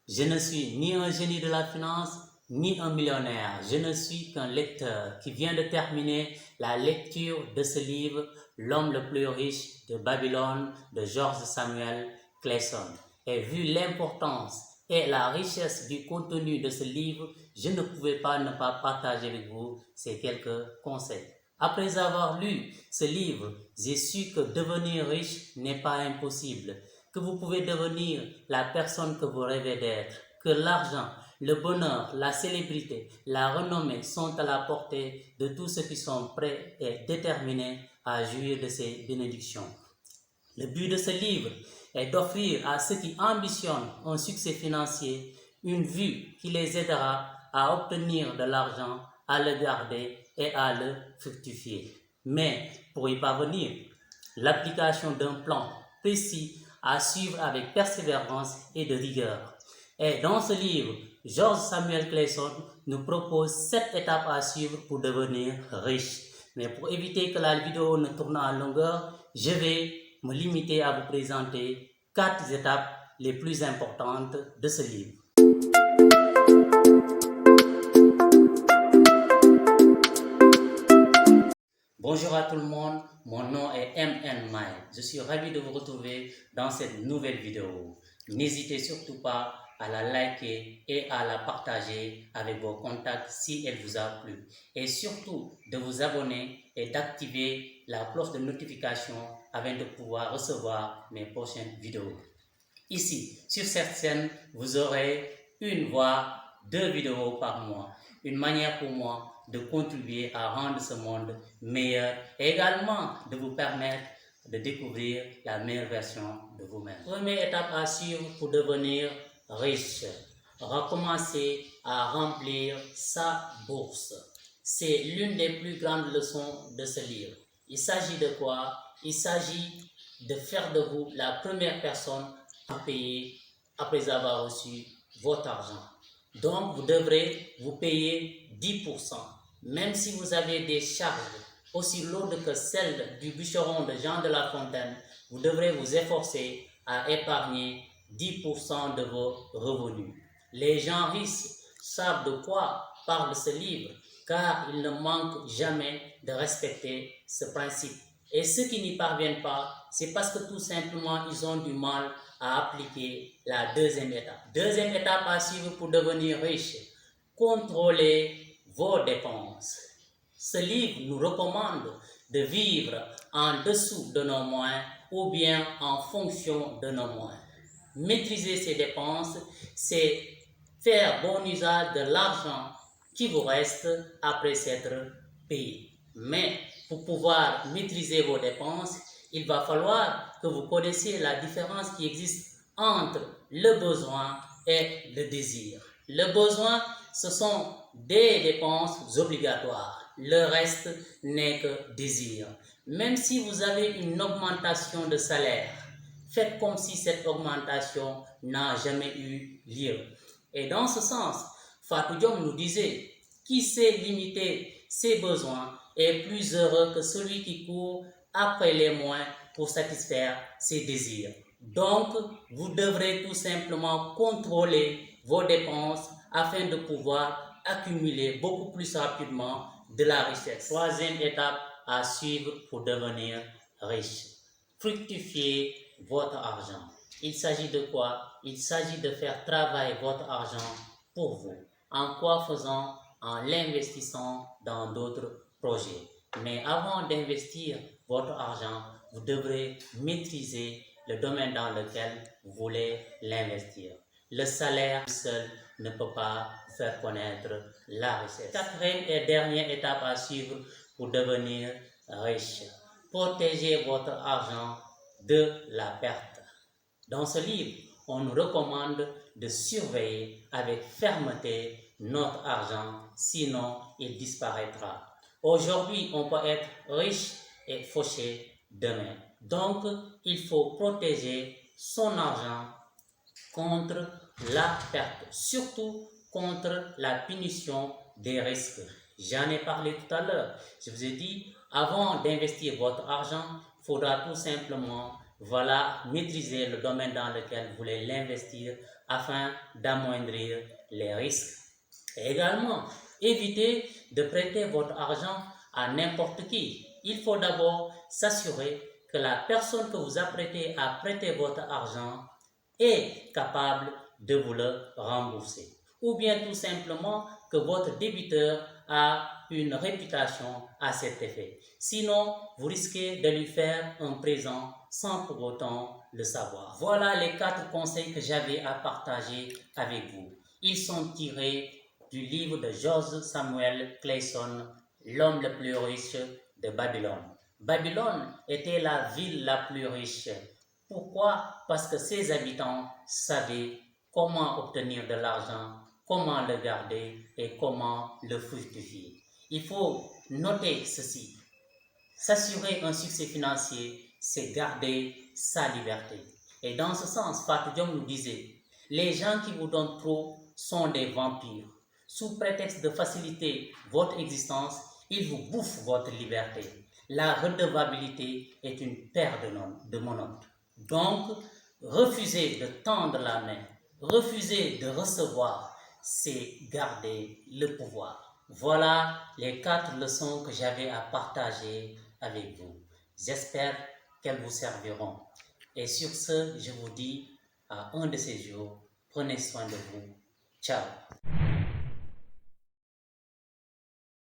Je ne suis ni un génie de la finance, ni un millionnaire. Je ne suis qu'un lecteur qui vient de terminer la lecture de ce livre, L'homme le plus riche de Babylone de George Samuel Clayson. Et vu l'importance et la richesse du contenu de ce livre, je ne pouvais pas ne pas partager avec vous ces quelques conseils. Après avoir lu ce livre, j'ai su que devenir riche n'est pas impossible, que vous pouvez devenir la personne que vous rêvez d'être, que l'argent, le bonheur, la célébrité, la renommée sont à la portée de tous ceux qui sont prêts et déterminés à jouir de ces bénédictions. Le but de ce livre est d'offrir à ceux qui ambitionnent un succès financier une vue qui les aidera à obtenir de l'argent, à le garder et à le fructifier. Mais pour y parvenir, l'application d'un plan précis à suivre avec persévérance et de rigueur. Et dans ce livre, George Samuel Clayson nous propose 7 étapes à suivre pour devenir riche. Mais pour éviter que la vidéo ne tourne en longueur, je vais me limiter à vous présenter 4 étapes les plus importantes de ce livre. Bonjour à tout le monde, mon nom est MN Mike. Je suis ravi de vous retrouver dans cette nouvelle vidéo. N'hésitez surtout pas à la liker et à la partager avec vos contacts si elle vous a plu. Et surtout de vous abonner et d'activer la cloche de notification afin de pouvoir recevoir mes prochaines vidéos. Ici, sur cette chaîne, vous aurez une voire 2 vidéos par mois. Une manière pour moi de contribuer à rendre ce monde meilleur et également de vous permettre de découvrir la meilleure version de vous-même. Première étape à suivre pour devenir riche. Recommencer à remplir sa bourse. C'est l'une des plus grandes leçons de ce livre. Il s'agit de quoi? Il s'agit de faire de vous la première personne à payer après avoir reçu votre argent. Donc, vous devrez vous payer 10%. Même si vous avez des charges aussi lourdes que celles du bûcheron de Jean de La Fontaine, vous devrez vous efforcer à épargner 10% de vos revenus. Les gens riches savent de quoi parle ce livre, car ils ne manquent jamais de respecter ce principe. Et ceux qui n'y parviennent pas, c'est parce que tout simplement ils ont du mal à appliquer la deuxième étape. Deuxième étape à suivre pour devenir riche, contrôlez vos dépenses. Ce livre nous recommande de vivre en dessous de nos moyens ou bien en fonction de nos moyens. Maîtriser ses dépenses, c'est faire bon usage de l'argent qui vous reste après s'être payé. Mais pour pouvoir maîtriser vos dépenses, il va falloir que vous connaissiez la différence qui existe entre le besoin et le désir. Le besoin, ce sont des dépenses obligatoires. Le reste n'est que désir. Même si vous avez une augmentation de salaire, faites comme si cette augmentation n'a jamais eu lieu. Et dans ce sens, Fatou Diom nous disait, qui sait limiter ses besoins est plus heureux que celui qui court après les moyens pour satisfaire ses désirs. Donc, vous devrez tout simplement contrôler vos dépenses afin de pouvoir accumuler beaucoup plus rapidement de la richesse. Troisième étape à suivre pour devenir riche. Fructifier votre argent. Il s'agit de quoi? Il s'agit de faire travailler votre argent pour vous. En quoi faisant? En l'investissant dans d'autres projets. Mais avant d'investir votre argent, vous devrez maîtriser le domaine dans lequel vous voulez l'investir. Le salaire seul ne peut pas faire connaître la richesse. Quatrième et dernière étape à suivre pour devenir riche. Protégez votre argent de la perte. Dans ce livre, on nous recommande de surveiller avec fermeté notre argent, sinon il disparaîtra. Aujourd'hui, on peut être riche et fauché demain. Donc, il faut protéger son argent contre la perte, surtout contre la punition des risques. J'en ai parlé tout à l'heure. Je vous ai dit, avant d'investir votre argent, il faudra tout simplement maîtriser le domaine dans lequel vous voulez l'investir afin d'amoindrir les risques. Et également, évitez de prêter votre argent à n'importe qui. Il faut d'abord s'assurer que la personne que vous apprêtez à prêter votre argent est capable de vous le rembourser. Ou bien tout simplement que votre débiteur a une réputation à cet effet. Sinon, vous risquez de lui faire un présent sans pour autant le savoir. Voilà les 4 conseils que j'avais à partager avec vous. Ils sont tirés du livre de George Samuel Clayson, L'homme le plus riche de Babylone. Babylone était la ville la plus riche. Pourquoi? Parce que ses habitants savaient comment obtenir de l'argent, comment le garder et comment le fructifier. Il faut noter ceci. S'assurer un succès financier, c'est garder sa liberté. Et dans ce sens, Fatou Diom nous disait, les gens qui vous donnent trop sont des vampires. Sous prétexte de faciliter votre existence, ils vous bouffent votre liberté. La redevabilité est une paire de monotes. Donc, refuser de tendre la main, refuser de recevoir, c'est garder le pouvoir. Voilà les 4 leçons que j'avais à partager avec vous. J'espère qu'elles vous serviront. Et sur ce, je vous dis à un de ces jours, prenez soin de vous. Ciao.